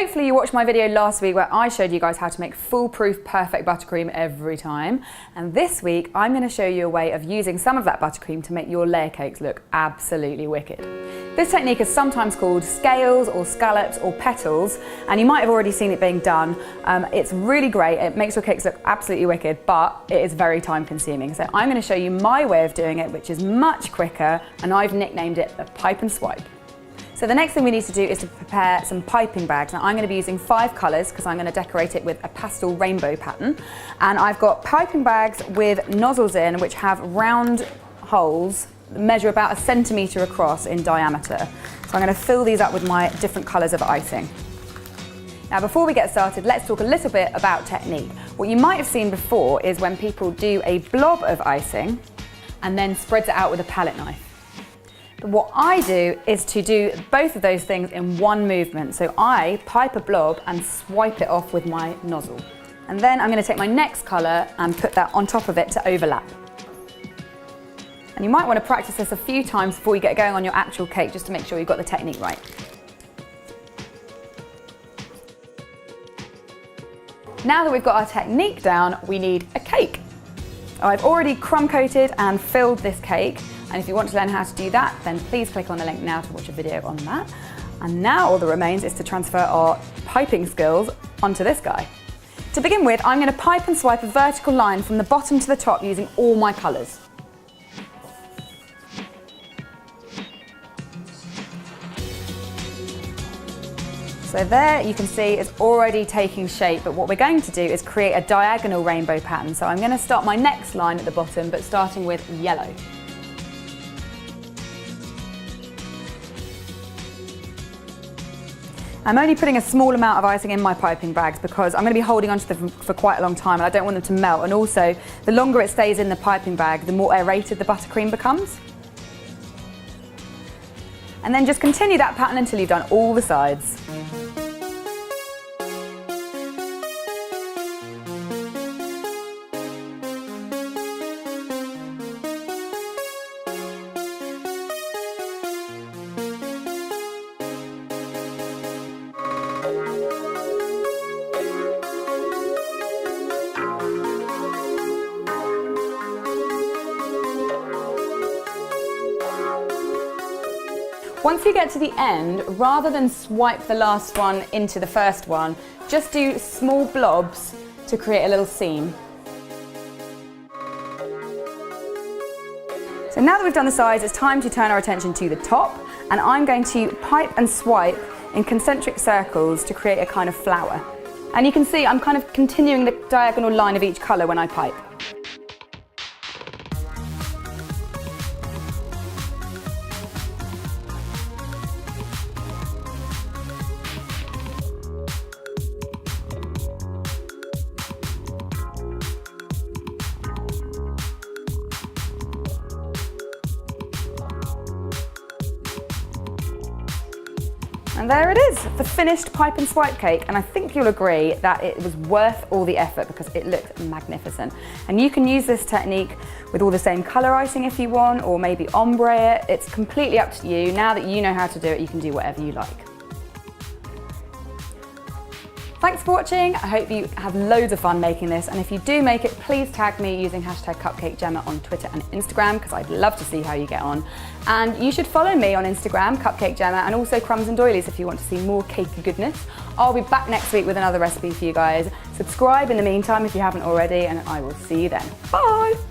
Hopefully you watched my video last week where I showed you guys how to make foolproof perfect buttercream every time. And this week I'm going to show you a way of using some of that buttercream to make your layer cakes look absolutely wicked. This technique is sometimes called scales or scallops or petals, and you might have already seen it being done. It's really great, it makes your cakes look absolutely wicked, but it is very time consuming. So I'm going to show you my way of doing it, which is much quicker, and I've nicknamed it the pipe and swipe. So the next thing we need to do is to prepare some piping bags. Now I'm going to be using 5 colours because I'm going to decorate it with a pastel rainbow pattern. And I've got piping bags with nozzles in which have round holes, measure about 1 centimetre across in diameter. So I'm going to fill these up with my different colours of icing. Now before we get started, let's talk a little bit about technique. What you might have seen before is when people do a blob of icing and then spreads it out with a palette knife. But what I do is to do both of those things in one movement. So I pipe a blob and swipe it off with my nozzle. And then I'm going to take my next colour and put that on top of it to overlap. And you might want to practice this a few times before you get going on your actual cake, just to make sure you've got the technique right. Now that we've got our technique down, we need a cake. I've already crumb coated and filled this cake. And if you want to learn how to do that, then please click on the link now to watch a video on that. And now all that remains is to transfer our piping skills onto this guy. To begin with, I'm going to pipe and swipe a vertical line from the bottom to the top using all my colours. So there you can see it's already taking shape, but what we're going to do is create a diagonal rainbow pattern. So I'm going to start my next line at the bottom, but starting with yellow. I'm only putting a small amount of icing in my piping bags because I'm going to be holding onto them for quite a long time and I don't want them to melt, and also the longer it stays in the piping bag, the more aerated the buttercream becomes. And then just continue that pattern until you've done all the sides. Once you get to the end, rather than swipe the last one into the first one, just do small blobs to create a little seam. So now that we've done the sides, it's time to turn our attention to the top, and I'm going to pipe and swipe in concentric circles to create a kind of flower. And you can see I'm kind of continuing the diagonal line of each colour when I pipe. And there it is, the finished pipe and swipe cake, and I think you'll agree that it was worth all the effort because it looked magnificent. And you can use this technique with all the same colour icing if you want, or maybe ombre it. It's completely up to you. Now that you know how to do it, you can do whatever you like. Thanks for watching. I hope you have loads of fun making this, and if you do make it, please tag me using #CupcakeGemma on Twitter and Instagram because I'd love to see how you get on. And you should follow me on Instagram, CupcakeGemma, and also Crumbs and Doilies if you want to see more cakey goodness. I'll be back next week with another recipe for you guys. Subscribe in the meantime if you haven't already, and I will see you then. Bye!